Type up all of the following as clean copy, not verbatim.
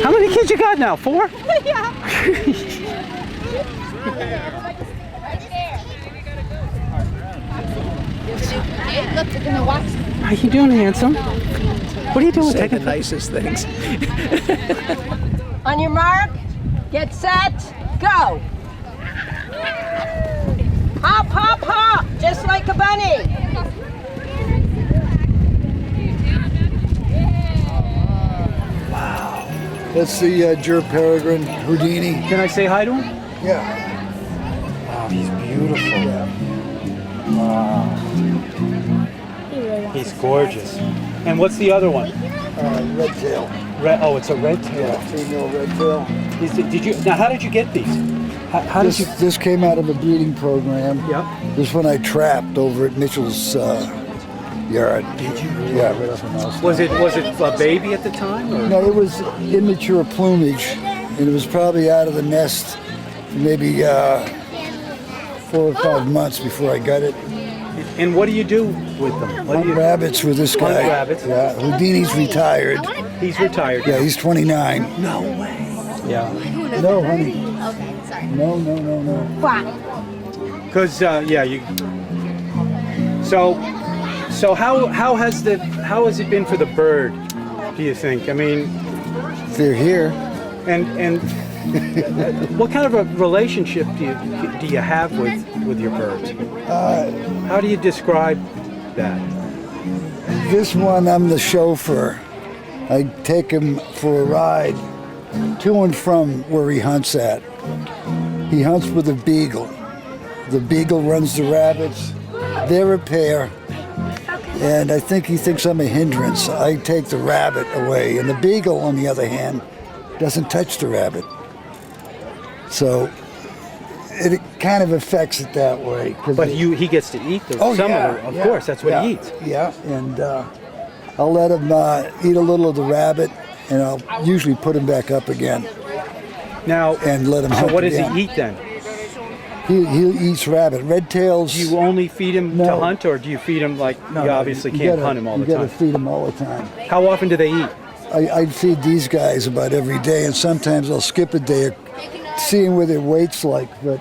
How many kids you got now? 4? Yeah. How you doing, handsome? What are you doing? Say the nicest things. On your mark, get set, go. Hop, hop, hop, just like a bunny. That's the Jer Peregrine Houdini. Can I say hi to him? Yeah. Oh, he's beautiful. Wow. He's gorgeous. And what's the other one? Red tail. Oh, it's a red tail. Yeah, female red tail. Now, how did you get these? How did you? This came out of a breeding program. Yep. This one I trapped over at Mitchell's yard. Did you? Yeah, right up in Austin. Was it a baby at the time? Or? No, it was immature plumage, and it was probably out of the nest maybe 4 or 5 months before I got it. And what do you do with them? Hunt rabbits with this guy. Hunt rabbits? Yeah, Houdini's retired. He's retired. Yeah, he's 29. No way. Yeah. No, honey. Okay, sorry. No. Because you. So how has it been for the bird? Do you think? I mean, They're here. and what kind of a relationship do you have with your birds? How do you describe that? This one, I'm the chauffeur. I take him for a ride to and from where he hunts at. He hunts with a beagle. The beagle runs the rabbits. They're a pair. And I think he thinks I'm a hindrance. I take the rabbit away. And the beagle, on the other hand, doesn't touch the rabbit. So it kind of affects it that way. But he gets to eat some of it. Of course, that's what he eats. Yeah, and I'll let him eat a little of the rabbit, and I'll usually put him back up again. Now, and let him. So hunt what does again. he eat then? He eats rabbit. Red tails. Do you only feed him to hunt, or do you feed him like you obviously can't hunt him all the time? You got to feed him all the time. How often do they eat? I feed these guys about every day, and sometimes I'll skip a day, seeing what their weight's like. But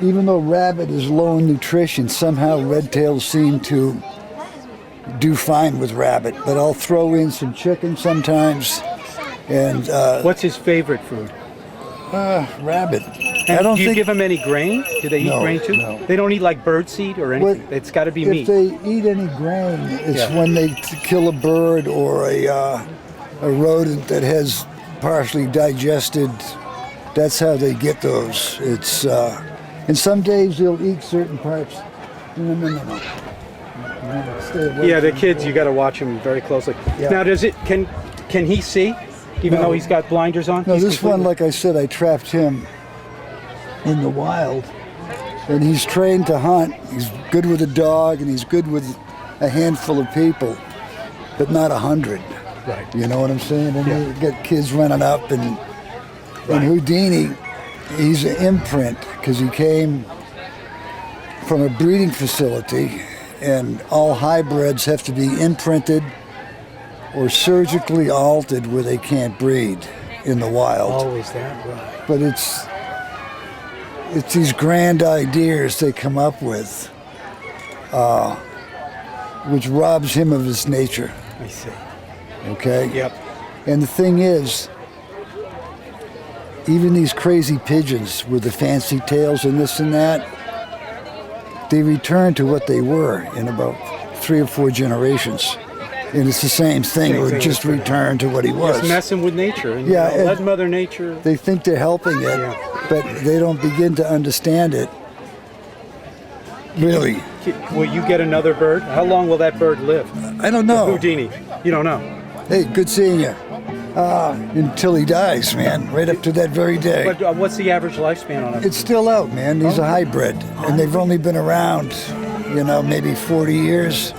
even though rabbit is low in nutrition, somehow red tails seem to do fine with rabbit. But I'll throw in some chicken sometimes. And what's his favorite food? Rabbit. And do you give them any grain? Do they eat grain too? No. They don't eat like bird seed or anything? It's got to be meat. If they eat any grain, it's when they kill a bird or a rodent that has partially digested. That's how they get those. It's and some days they'll eat certain parts. No. Stay away Yeah, the from kids, you got to watch them very closely. Yeah. Now, can he see, even though he's got blinders on? No, this one, like I said, I trapped him in the wild, and he's trained to hunt. He's good with a dog, and he's good with a handful of people, but not 100. Right. You know what I'm saying? And you get kids running up, and Houdini, he's an imprint because he came from a breeding facility, and all hybrids have to be imprinted or surgically altered where they can't breed in the wild. Always that, right. But it's these grand ideas they come up with, which robs him of his nature. I see. Okay? Yep. And the thing is, even these crazy pigeons with the fancy tails and this and that, they return to what they were in about 3 or 4 generations. And it's the same thing. It would just return to what he was. Just messing with nature. And, Yeah, let Mother Nature. They think they're helping it, but they don't begin to understand it. Really. Will you get another bird? How long will that bird live? I don't know. Houdini. You don't know. Hey, good seeing you. Until he dies, man. Right up to that very day. But what's the average lifespan on it? It's still out, man. He's a hybrid. And they've only been around, maybe 40 years.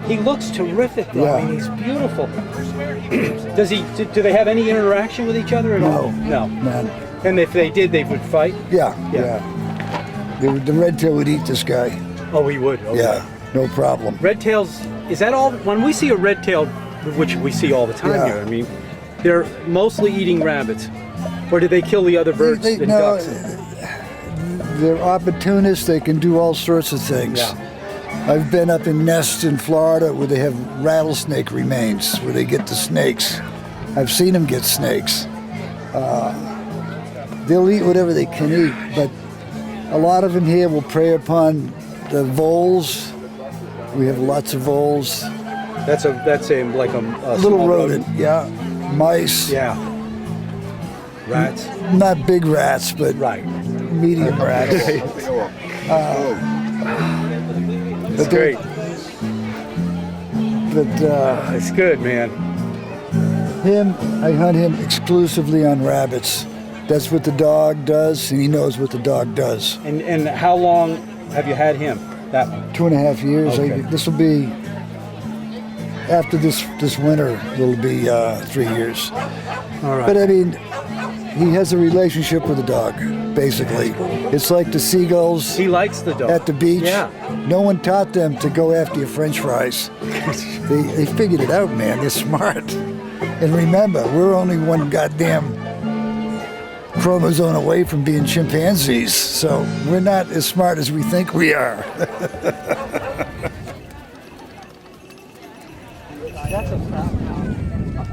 He looks terrific, though. Yeah. I mean, he's beautiful. Do they have any interaction with each other at all? No. None. And if they did, they would fight? Yeah. The red tail would eat this guy. Oh, he would? Okay. Yeah. no problem. Red tails, is that all? When we see a red tail, which we see all the time Yeah. here, I mean, they're mostly eating rabbits. Or do they kill the other birds and no, ducks? they're opportunists. They can do all sorts of things. Yeah. I've been up in nests in Florida where they have rattlesnake remains, where they get the snakes. I've seen them get snakes. They'll eat whatever they can eat, but a lot of them here will prey upon the voles. We have lots of voles. That's a like a Little small rodent, yeah. Mice. Yeah. Rats. Not big rats, but Right. medium rats. That's great. But It's good, man. I hunt him exclusively on rabbits. That's what the dog does, and he knows what the dog does. And how long have you had him? That one. 2.5 years. Okay. This will be after this winter. It'll be 3 years. All right. But I mean, he has a relationship with the dog. Basically, it's like the seagulls He likes the dog. at the beach. Yeah. No one taught them to go after your French fries. They figured it out, man. They're smart. And remember, we're only one goddamn chromosome away from being chimpanzees, so we're not as smart as we think we are.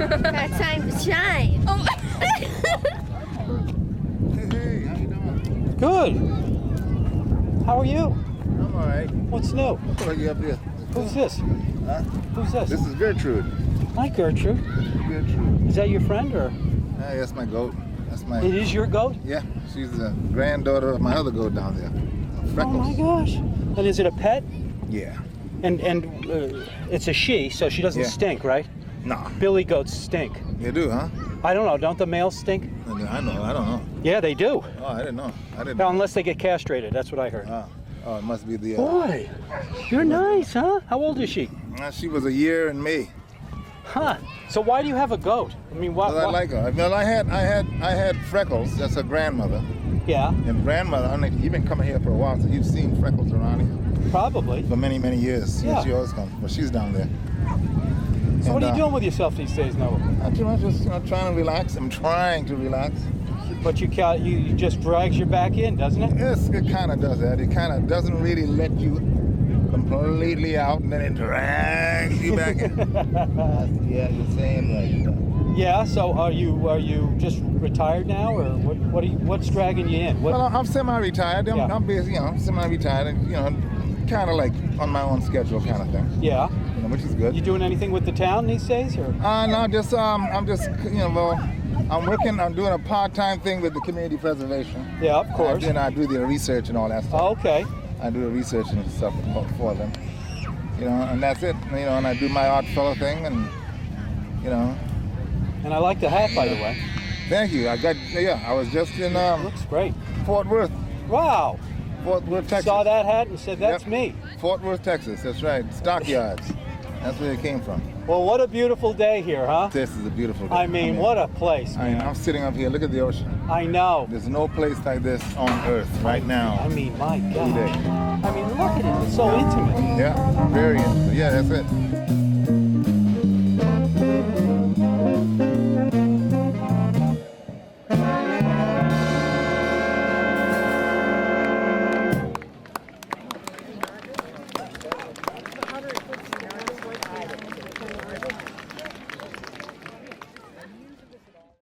It's time to shine. Oh. Good. How are you? I'm all right. What's new? What are you up here? Who's this? Huh? Who's this? This is Gertrude. Hi, Gertrude. Gertrude. Is that your friend or? That's my goat. That's my. It is your goat? Yeah, she's the granddaughter of my other goat down there. Freckles. Oh my gosh. And is it a pet? Yeah. And it's a she, so she doesn't Yeah. stink, right? Nah. Billy goats stink. You do, huh? I don't know. Don't the males stink? I know. I don't know. Yeah, they do. Oh, I didn't know. I didn't Well, know. unless they get castrated. That's what I heard. Oh, it must be the. Boy, you're nice, huh? How old is she? She was a year in May. Huh. So why do you have a goat? I mean, why? 'Cause I like her. Well, I had Freckles. That's her grandmother. Yeah, And grandmother, I mean, you've been coming here for a while, so you've seen Freckles around here probably. for many, many years. Yeah. She always comes, but she's down there. So what are And, you doing with yourself these days, Noah? I'm just trying to relax. I'm trying to relax. But you just drags you back in, doesn't it? Yes, it kind of does that. It kind of doesn't really let you completely out, and then it drags you back in. Yeah, you're saying right. Yeah. So are you just retired now, or what's dragging you in? What? Well, I'm semi-retired. Yeah. I'm busy, semi-retired, and kind of like on my own schedule, kind of thing. Yeah. Which is good. You doing anything with the town these days, or? No, I'm just I'm working. I'm doing a part-time thing with the community preservation. Yeah, of course. And I do the research and all that stuff. Oh, okay. I do the research and stuff for them. And that's it. And I do my art fellow thing, and And I like the hat, by the way. Thank you. I was just in Looks great. Fort Worth, Wow. Texas. Saw that hat and said, "That's Yep. me." Fort Worth, Texas. That's right. Stockyards. That's where it came from. Well, what a beautiful day here, huh? This is a beautiful day. I mean, what a place, man. I'm sitting up here. Look at the ocean. I know. There's no place like this on Earth right now. I mean, my Every God. day. I mean, look at it. It's so intimate. Yeah, very interesting. Yeah, that's it.